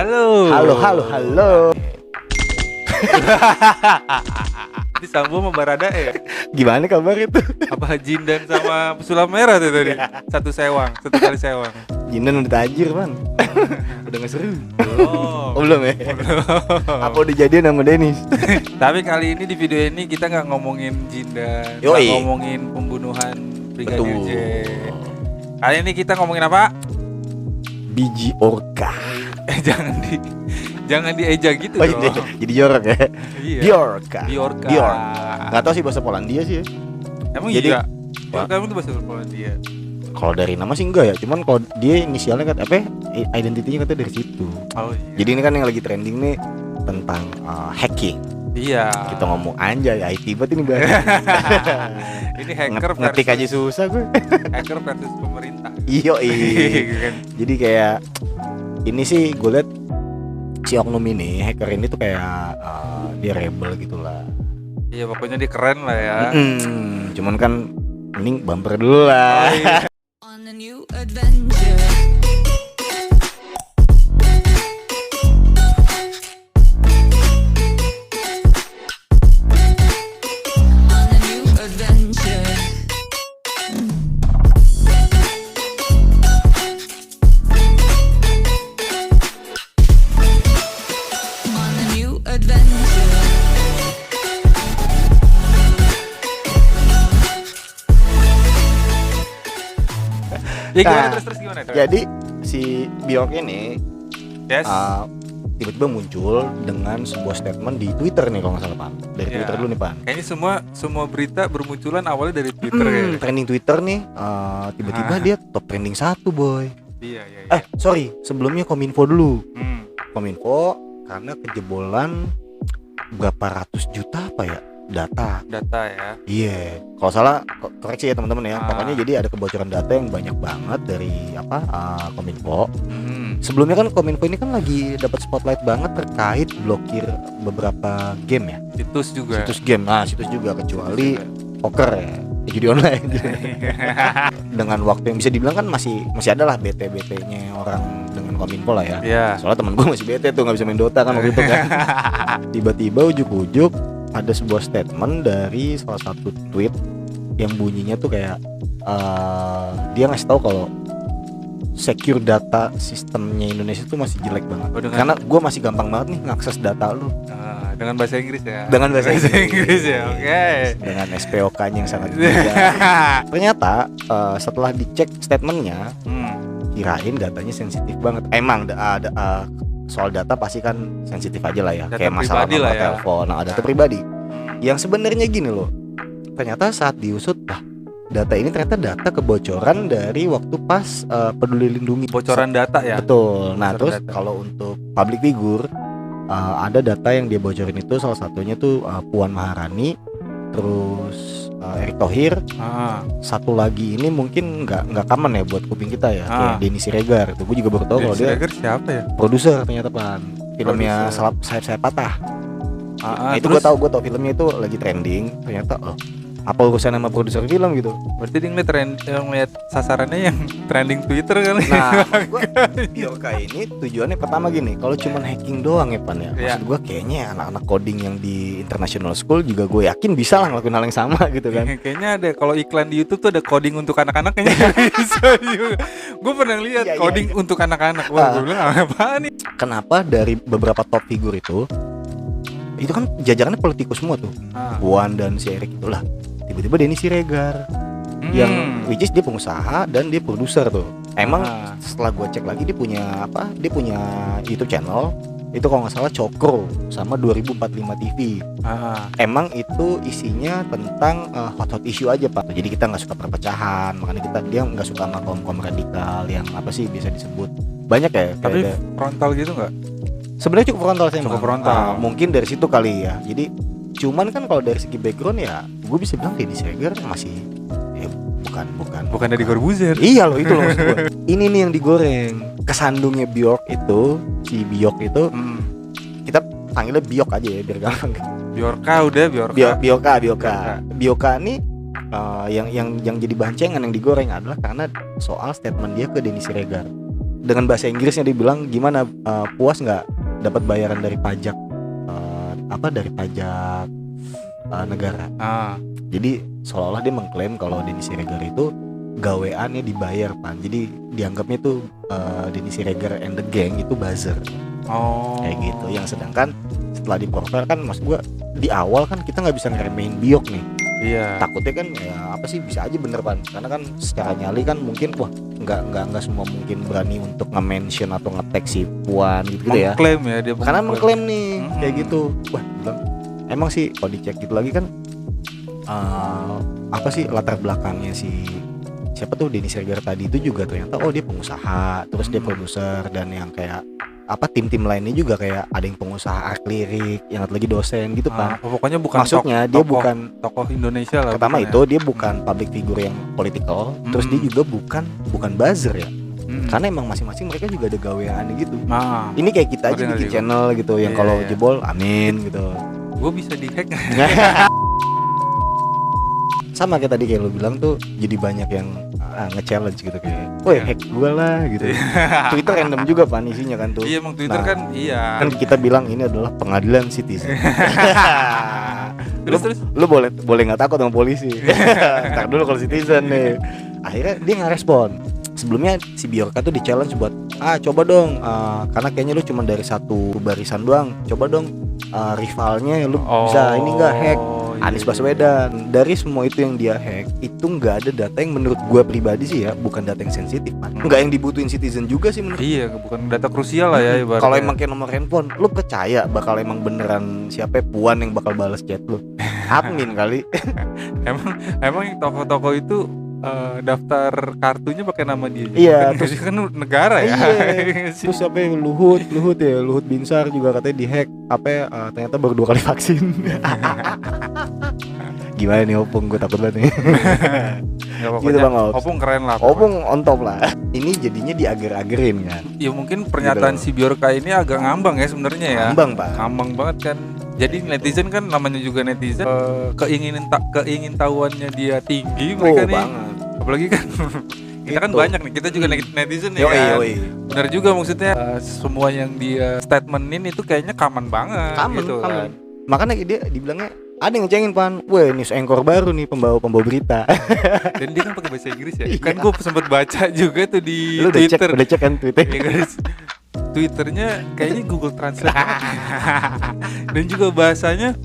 Halo. Halo. Disambung sama Baradae ya? Gimana kabar itu? Apa Jindan sama Pesulap Merah tuh tadi? Satu kali sewang. Jindan udah tajir bang. Udah gak seru. Belum. Oh belum ya? Apa udah jadian sama Dennis? Tapi kali ini di video ini kita nggak ngomongin Jindan, Yoi. nggak ngomongin pembunuhan Brigadir Betul. J. Kali ini kita ngomongin apa? Biji orka. Jangan dieja gitu Oh dong. jadi jorok ya? Iya. Biorka. Biorka. Gak tau sih bahasa Polandia sih ya. Emang Jadi- iya. Biorka itu bahasa Polandia. Kalau dari nama sih enggak ya, cuman kalau dia inisialnya kan apa? Identitinya katanya dari situ. Oh iya. Jadi ini kan yang lagi trending nih tentang hacking. Iya. Kita ngomong anjay IT banget ini bahas. Ini hacker Ngetik aja versus susah gue. hacker versus pemerintah. Iyo Kan? Jadi kayak ini sih gue liat si oknum ini, hacker ini tuh kayak dia rebel gitulah. Iya pokoknya dia keren lah ya. Cuman kan mending bumper dulu lah. Oh, iya. On a new adventure. On a new adventure. On a new adventure. Ya gimana Nah, terus gimana? Jadi si Bjork ini Yes. tiba-tiba muncul dengan sebuah statement di Twitter nih kalau nggak salah Pan. Dari Iya. Twitter dulu nih Pan. Kayaknya semua berita bermunculan awalnya dari Twitter kayaknya. Trending Twitter nih tiba-tiba dia top trending 1 boy. Iya, iya. Sorry, sebelumnya Kominfo dulu. Hmm. Kominfo karena kejebolan berapa ratus juta apa ya data. Data ya. Iya, kalau salah koreksi ya teman-teman ya. Ah. Pokoknya jadi ada kebocoran data yang banyak banget dari Kominfo. Hmm. Sebelumnya kan Kominfo ini kan lagi dapat spotlight banget terkait blokir beberapa game ya, Situs juga. situs game. Nah, situs juga kecuali poker ya, judi online. Dengan waktu yang bisa dibilang kan masih ada lah BT-nya orang dengan Kominfo lah ya. Iya. Soalnya temen gue masih bete tuh nggak bisa main Dota kan waktu itu kan. Tiba-tiba ujuk-ujuk ada sebuah statement dari salah satu tweet yang bunyinya tuh kayak dia ngasih tahu kalau secure data sistemnya Indonesia tuh masih jelek banget. Oh, dengan- Karena gue masih gampang banget nih ngakses data lu Dengan bahasa Inggris ya. dengan bahasa Inggris ya. Oke. dengan SPOK-nya yang sangat tinggi. Ternyata setelah dicek statementnya, Hmm. kirain datanya sensitif banget. Emang soal data pasti kan sensitif aja lah ya, Data kayak masalah pribadi nomor lah ya. telepon, data pribadi. Yang sebenarnya gini loh, ternyata saat diusut, data ini ternyata data kebocoran dari waktu pas Peduli Lindungi. Bocoran data ya. Betul. Nah Bocoran terus data. kalau untuk public figure, ada data yang dia bocorin itu salah satunya tuh Puan Maharani, terus Erick Thohir. Satu lagi ini mungkin nggak common ya buat kuping kita ya, kayak Denny Siregar. Itu gue juga baru tahu kalau dia Siregar siapa ya? produser ternyata Pan. Filmnya Produser. Sayap Patah. Nah, itu terus gue tahu filmnya itu lagi trending. Ternyata apa urusan sama produser film gitu. berarti dia ngeliat sasarannya yang trending Twitter kali. Nah, gue Bjorka ini tujuannya pertama gini, kalau cuman hacking doang ya Pan ya. Iya. Maksud gue kayaknya anak-anak coding yang di international school juga gue yakin bisa lah ngelakuin hal yang sama gitu kan. Kayaknya ada kalau iklan di YouTube tuh ada coding untuk anak-anak kayaknya bisa juga. Gue pernah lihat Iya, iya, coding iya. untuk anak-anak. Wah, gue bilang apa nih? Kenapa dari beberapa top figur itu kan jajarannya politikus semua tuh. Puan dan si Erick itulah. Tiba-tiba Denny Siregar yang which is dia pengusaha dan dia produser tuh. Emang setelah gue cek lagi dia punya YouTube channel itu kalau nggak salah Cokro sama 2045 TV. Emang itu isinya tentang hot issue aja Pak. Jadi kita nggak suka perpecahan, makanya dia nggak suka sama kaum radikal yang apa sih biasa disebut banyak ya. Tapi Kayak frontal gitu nggak? sebenarnya cukup frontal sih. Cukup emang. frontal. Mungkin dari situ kali ya. Jadi cuman kan kalau dari segi background ya gue bisa bilang Denny Siregar masih bukan Dari Corbuzier. iya loh, itu loh maksud gue. Ini nih yang digoreng. Kesandungnya Bjork itu, si Bjork itu kita panggilnya Bjork aja ya biar gampang. Bjorka udah Bjorka. Bjorka nih yang jadi bancengan yang digoreng adalah karena soal statement dia ke Denny Siregar. dengan bahasa Inggrisnya dia bilang gimana, puas nggak dapat bayaran dari pajak, dari pajak negara. Jadi seolah-olah dia mengklaim kalau Denny Siregar itu gaweannya dibayar pan. Jadi dianggapnya tuh Denny Siregar and the gang itu buzzer. Kayak gitu. Yang sedangkan setelah diprofil kan, maksud gua di awal kan kita nggak bisa ngeremehin Biok nih. Iya. Takutnya kan ya apa sih, bisa aja bener pan. Karena kan secara nyali kan mungkin nggak semua mungkin berani untuk nge-mention atau nge-tag si Puan gitu ya. Mengklaim ya dia. Karena mengklaim nih kayak gitu. Wah, bilang emang sih kalau dicek gitu lagi kan apa sih latar belakangnya si siapa tuh Denny Siregar tadi itu juga ternyata dia pengusaha, terus dia produser, dan yang kayak tim-tim lainnya juga kayak ada yang pengusaha art lirik, yang satu lagi dosen gitu Pak. Pokoknya bukan maksudnya dia bukan tokoh Indonesia lah. Pertama itu dia bukan public figure yang political, terus dia juga bukan buzzer ya. Karena emang masing-masing mereka juga ada gaweannya gitu. Ini kayak kita aja bikin channel gitu yang kalau jebol amin gitu. Gue bisa dihack. Sama kayak tadi kayak lo bilang tuh, jadi banyak yang nge-challenge gitu kayak, woi hack gue lah gitu. Twitter random juga pan isinya kan tuh. Iya emang Twitter kan kan kita bilang ini adalah pengadilan citizen. terus lu boleh nggak takut sama polisi. Ntar dulu kalau citizen nih. Akhirnya dia nggak respon. Sebelumnya si Bjorka tuh di challenge buat coba dong, karena kayaknya lu cuma dari satu barisan doang, coba dong rivalnya lu bisa ini nggak hack Anies Baswedan. Dari semua itu yang dia hack, itu nggak ada data yang menurut gue pribadi sih ya, bukan data yang sensitif kan, nggak yang dibutuhin citizen juga sih menurut. Iya, bukan data krusial lah ya ibaratnya. Kalau emang kayak nomor handphone, lu percaya bakal emang beneran siapa Puan yang bakal balas chat lu? Admin kali. emang yang toko-toko itu daftar kartunya pakai nama dia. Iya, terus kan negara ya. Iya. Terus siapa Luhut Binsar juga katanya dihack. Ternyata baru 2 kali vaksin. Gimana nih Opung, gue takut banget nih. Gitu Bang Ops. Opung keren lah. Opung on top lah. Ini jadinya diager-agerin kan. Ya mungkin pernyataan gitu. Si Bjorka ini agak ngambang ya sebenarnya ya. Ngambang Pak. Ngambang banget kan. Jadi netizen kan namanya juga netizen, keingin tahuannya dia tinggi mereka nih. Banget. Apalagi kan kita kan banyak nih, kita juga netizen ya kan. Benar juga maksudnya semua yang dia statementin itu kayaknya common banget gitu kan. Makanya dia dibilangnya ada yang ngecengin pan, wah news anchor baru nih, pembawa berita. Dan dia kan pakai bahasa Inggris ya. Kan gue sempat baca juga tuh di Twitter. Udah cek kan Twitter. Twitternya kayaknya Google Translate. Dan juga bahasanya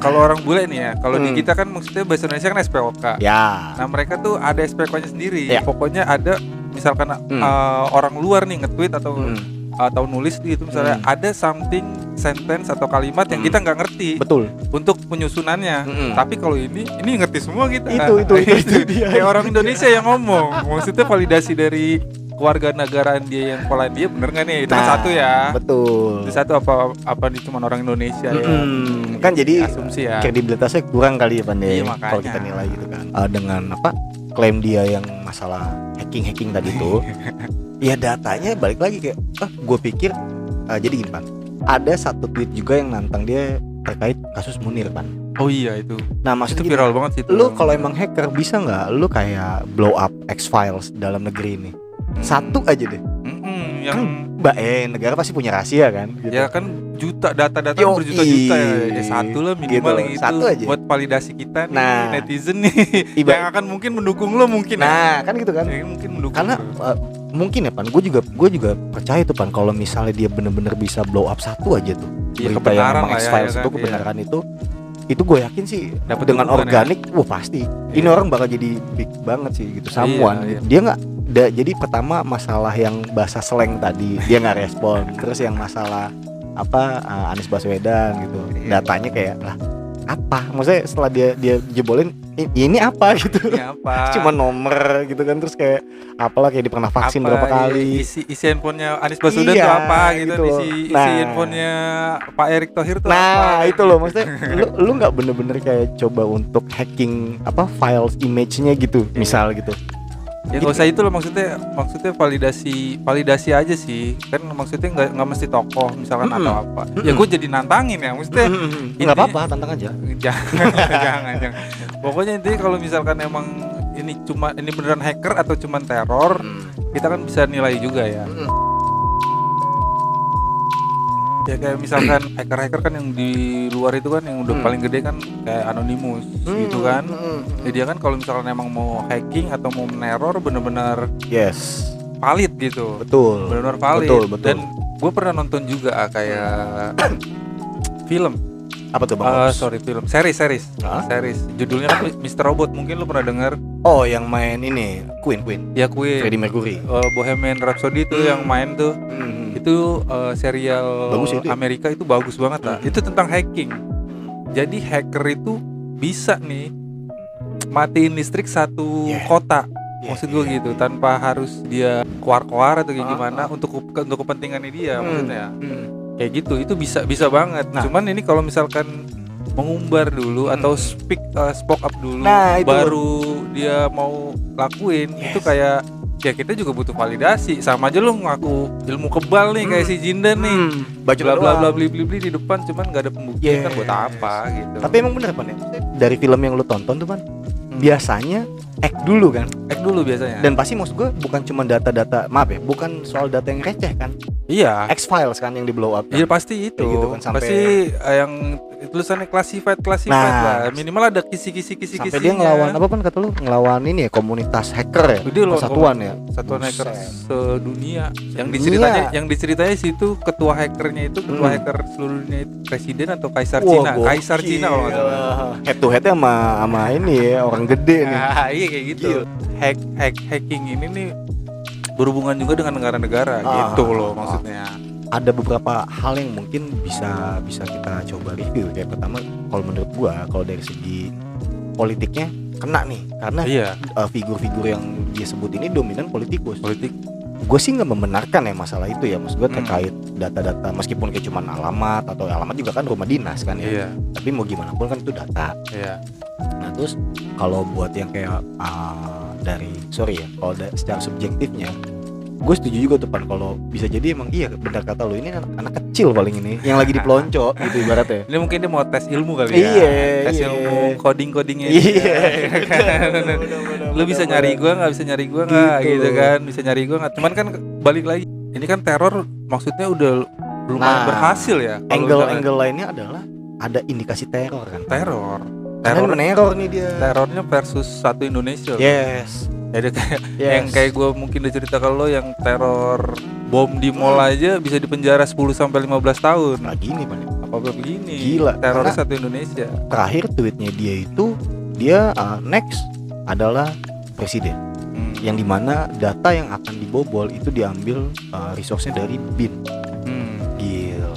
kalau orang bule nih ya, kalau di kita kan maksudnya bahasa Indonesia kan SPOK. Ya. Nah mereka tuh ada SPOK-nya sendiri. Ya. Pokoknya ada misalkan orang luar nih nge-tweet atau nulis gitu misalnya ada something sentence atau kalimat yang kita nggak ngerti. Betul. Untuk penyusunannya. Tapi kalau ini ngerti semua kita. Itu dia. Kayak orang Indonesia yang ngomong. Maksudnya validasi dari keluarga negaraan dia yang Polandia bener nggak nih? Itu kan satu ya. Betul. Itu satu apa nih cuma orang Indonesia ya? Kan jadi asumsi ya. Kredibilitasnya kurang kali ya Pandai. Iya, kalau kita nilai gitu kan. Dengan klaim dia yang masalah hacking tadi tuh. Ya datanya balik lagi kayak gue pikir jadi gini Pan. Ada satu tweet juga yang nantang dia terkait kasus Munir Pan. Oh iya itu. Nah maksudnya itu viral banget sih itu. Lu kalau emang hacker bisa nggak lu kayak blow up X-Files dalam negeri ini? Satu aja deh. Yang negara pasti punya rahasia kan gitu. Ya kan data-data berjuta-juta ya. Satu lah minimal gitu. Yang Satu itu aja. Buat validasi kita nih netizen nih yang akan mungkin mendukung lo mungkin. Kan gitu kan. Ya, mungkin mendukung. Karena mungkin ya Pan, gue juga percaya tuh Pan, kalau misalnya dia bener-bener bisa blow up satu aja tuh berita yang emang X-Files itu kebenaran itu gue yakin sih dapet dengan organik ya? Pasti ini orang bakal jadi big banget sih gitu. Someone dia nggak jadi pertama masalah yang bahasa slang tadi dia nggak respon, terus yang masalah Anies Baswedan gitu datanya kayak apa maksudnya setelah dia jebolin ini apa gitu, cuma nomor gitu kan, terus kayak apalah kayak dia pernah vaksin berapa kali, isi handphonenya Anies Baswedan tuh apa gitu, isi handphonenya Pak Erick Thohir tuh apa itu loh maksudnya lu nggak bener-bener kayak coba untuk hacking files image-nya gitu misal gitu. Ya nggak usah itu loh, maksudnya validasi aja sih kan, maksudnya nggak mesti tokoh misalkan atau apa. Ya gue jadi nantangin ya, maksudnya nggak apa-apa, tantang aja. jangan. Pokoknya intinya kalau misalkan emang ini beneran hacker atau cuman teror, kita kan bisa nilai juga ya. Ya kayak misalkan hacker-hacker kan yang di luar itu kan yang udah paling gede kan kayak Anonymous gitu kan. Jadi dia kan kalau misalkan emang mau hacking atau mau meneror bener-bener Yes. valid gitu. Betul. Bener-bener valid. Betul, betul. Dan gue pernah nonton juga kayak film. Apa tuh Bang? Film. Series. Hah? Series. Judulnya kan Mr. Robot, mungkin lu pernah dengar. Oh, yang main ini Queen. Ya Queen. Freddie Mercury. Bohemian Rhapsody itu yang main tuh. Itu serial Bagus itu ya? Amerika itu bagus banget lah. Itu tentang hacking. Jadi hacker itu bisa nih matiin listrik satu kota. Maksud gue gitu, tanpa harus dia keluar atau kayak gimana untuk kepentingannya dia maksudnya. Kayak gitu, itu bisa banget. Nah. Cuman ini kalau misalkan mengumbar dulu atau spoke up dulu Nah, itu baru dia mau lakuin, itu kayak ya kita juga butuh validasi. Sama aja lu ngaku ilmu kebal nih kayak si Jindan nih. Baca Bla bla bla bli di depan cuman nggak ada pembuktian kan buat apa gitu. Tapi emang bener Pan ya? Dari film yang lu tonton tuh Pan, biasanya hack dulu kan? Hack dulu biasanya. Dan pasti maksud gue bukan cuma data-data, maaf ya, bukan soal data yang receh kan? Iya. X-Files kan yang di blow up kan? Iya pasti itu. Kayak gitu kan, sampai- Pasti yang tulisannya classified Nah, lah. Minimal ada kisi-kisi. Sampai dia ngelawan apa Pan kata lu? Ngelawan ini ya, komunitas hacker ya? Dia lawan Kesatuan ya? Satuan hacker Buset. sedunia. Yang Sedunia. diceritanya situ ketua hackernya itu ketua hacker seluruh dunia itu presiden atau kaisar Wah, Cina. gokil. Kaisar Cina kalau nggak salah. Head to headnya sama ini ya, orang gede nih. Iya kayak gitu. Hacking ini nih berhubungan juga dengan negara-negara gitu loh maksudnya. Ada beberapa hal yang mungkin bisa kita coba review. Kayak pertama, kalau menurut gua, kalau dari segi politiknya kena nih, karena Iya. Figur-figur yang dia sebut ini dominan politikus. Politik. Gue sih nggak membenarkan ya masalah itu ya, maksud gue terkait data-data, meskipun kayak cuman alamat atau alamat juga kan rumah dinas kan ya. Iya. Tapi mau gimana pun kan itu data. Iya. Nah terus kalau buat yang kayak kalau secara subjektifnya, gue setuju juga tuh Pan, kalau bisa jadi emang iya benar kata lo, ini anak kecil paling ini yang lagi dipelonco gitu ibaratnya. Ini mungkin dia mau tes ilmu kali ya. Iya, Tes iya. ilmu codingnya. Iya. Lu bisa nyari gua nggak, bisa nyari gua nggak Gitu. gitu kan, bisa nyari gua nggak. Cuman kan balik lagi, ini kan teror maksudnya udah lumayan berhasil ya. Angle lainnya adalah ada indikasi teror kan. Teror Meneror nih dia. terornya versus satu Indonesia. Yes. Jadi kayak Yes. yang kayak gue mungkin udah cerita ke lo, yang teror bom di mall aja bisa dipenjara 10 sampai 15 tahun. Nah gini Pan, Apa begini? Gila, Teroris karena- satu Indonesia. terakhir tweetnya dia itu next adalah presiden, yang dimana data yang akan dibobol itu diambil resource-nya dari BIN. Gila.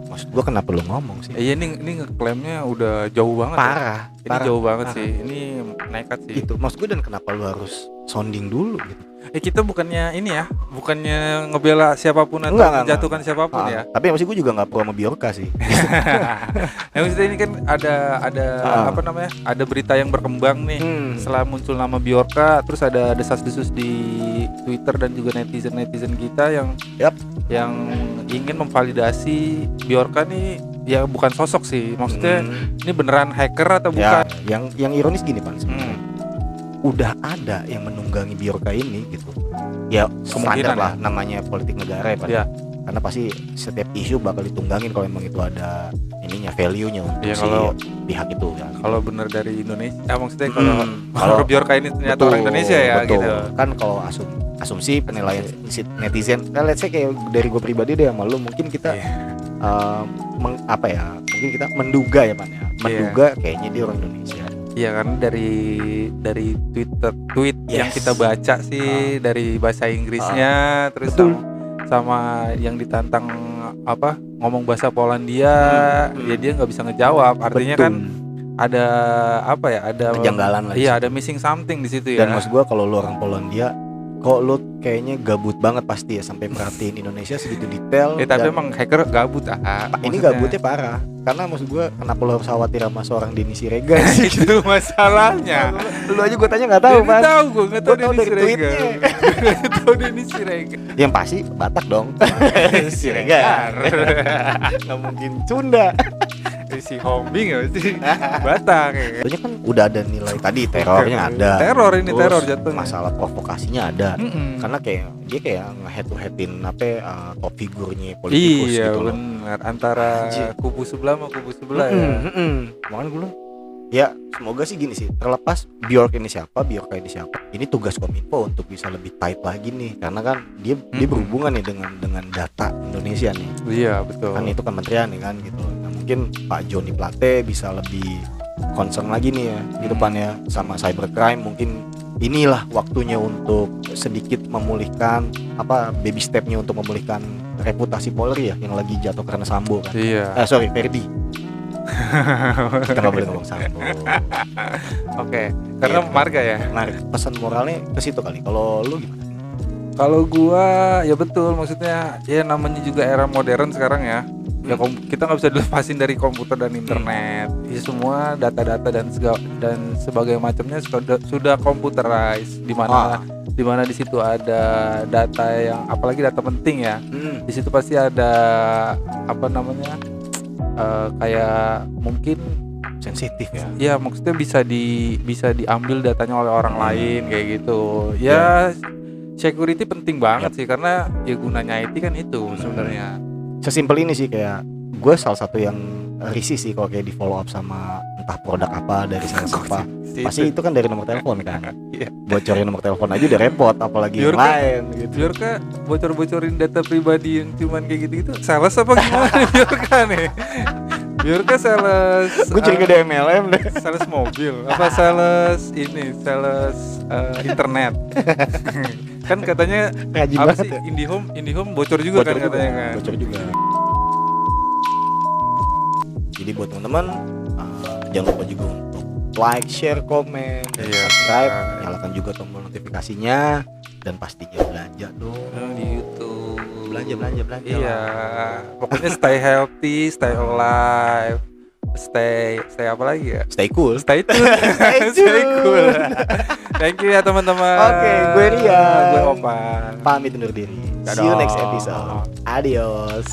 Maksud gua kenapa lu ngomong sih? Iya ini ngeklaimnya udah jauh banget. Parah. Ya. Ini jauh banget sih. Ini nekat sih. Itu maksud gua, dan kenapa lu harus sounding dulu gitu? Kita bukannya ini ya, bukannya ngebela siapapun atau Enggak. menjatuhkan siapapun ya. Tapi maksud gua juga nggak pro sama Bjorka sih. Yang maksudnya ini kan ada apa namanya? Ada berita yang berkembang nih. Setelah muncul nama Bjorka, terus ada desas-desus di Twitter dan juga netizen kita yang yang ingin memvalidasi Bjorka nih, ya bukan sosok sih. Maksudnya ini beneran hacker atau bukan? Ya, yang ironis gini Pan sebenarnya. Udah ada yang menunggangi Bjorka ini gitu. Ya Kemungkinan standar lah, namanya politik negara ya Pan. Ya. Karena pasti setiap isu bakal ditunggangin kalau emang itu ada ininya, value-nya untuk Ya, si kalau- pihak itu ya. Kalau bener dari Indonesia, maksudnya kalau kalau Bjorka ini ternyata orang Indonesia ya betul. gitu. Kan kalau asumsi penilaian si netizen, kan let's say kayak dari gue pribadi deh sama lu, mungkin kita mungkin kita menduga ya Pan ya. Menduga kayaknya dia orang Indonesia. Iya kan dari tweet yang Yes. kita baca sih dari bahasa Inggrisnya, terus sama yang ditantang apa ngomong bahasa Polandia, ya dia nggak bisa ngejawab. Artinya Betul. kan ada apa ya? Ada kejanggalan lah di Iya, situ. ada missing something di situ ya. Dan maksud gue kalau lu orang Polandia, kok lu kayaknya gabut banget pasti ya sampai perhatiin Indonesia segitu detail. Tapi dan emang hacker gabut ini maksudnya. gabutnya parah. Karena maksud gue, kenapa lu harus khawatir sama seorang Denny Siregar sih? Itu masalahnya. Lu aja gue tanya nggak tahu Pan. Tahu gue nggak tahu Gua tahu Denny dari Siregar. tweetnya. Nggak tahu Denny Siregar. Yang pasti Batak dong. Siregar. Nggak mungkin Sunda. si Hombing ya sih Batak ya. Soalnya kan udah ada nilai tadi terornya ada. Teror ini Terus teror jatuh. Masalah provokasinya ada. Karena kayak dia kayak nge-head to headin top figurnya politikus iya, gitu loh. Benar, antara kubu sebelah sama kubu sebelah ya. Makanya gue bilang ya semoga sih gini sih, terlepas Bjork ini siapa, ini tugas Kominfo untuk bisa lebih tight lagi nih, karena kan dia berhubungan nih dengan data Indonesia nih. Iya betul. Kan itu kementerian nih kan gitu. Nah, mungkin Pak Joni Plate bisa lebih concern lagi nih ya di depannya sama cybercrime. Mungkin inilah waktunya untuk sedikit memulihkan baby stepnya untuk memulihkan reputasi Polri ya yang lagi jatuh karena Sambo kan. Iya. Ferdi. Kita nggak boleh ngomong Sambo. Oke, karena marga ya. Nah, pesan moralnya ke situ kali. Kalau lu gimana? Kalau gua ya betul, maksudnya ya namanya juga era modern sekarang ya. Ya kita nggak bisa dilepasin dari komputer dan internet. Ya semua data-data dan sebagai macamnya sudah computerized, di mana di situ ada data yang apalagi data penting ya. Di situ pasti ada kayak mungkin sensitif ya. Iya, maksudnya bisa diambil datanya oleh orang lain kayak gitu. Ya, security penting banget sih, karena ya gunanya IT kan itu sebenarnya. Sesimpel ini sih, kayak gue salah satu yang risih sih kalau kayak di follow up sama entah produk apa dari sales apa. Pasti itu kan dari nomor telepon kan. Bocorin nomor telepon aja udah repot, apalagi yang lain gitu. Biorka bocor-bocorin data pribadi yang cuman kayak gitu-gitu. Sales apa gimana Biorka nih? Biorka sales. Gue curiga ada MLM deh. Sales mobil apa sales internet. Kan katanya apa sih ya? IndiHome bocor juga kan katanya kan. Bocor juga. Jadi buat teman-teman jangan lupa juga untuk like, share, komen, dan subscribe, nyalakan juga tombol notifikasinya, dan pastinya belanja dong di YouTube. Belanja. Iya, pokoknya stay healthy, stay alive, stay apa lagi ya? Stay cool. Stay cool. Thank you ya teman-teman. Oke, gue Ria. Gue Opan. Pamit undur diri. See you next episode. Adios.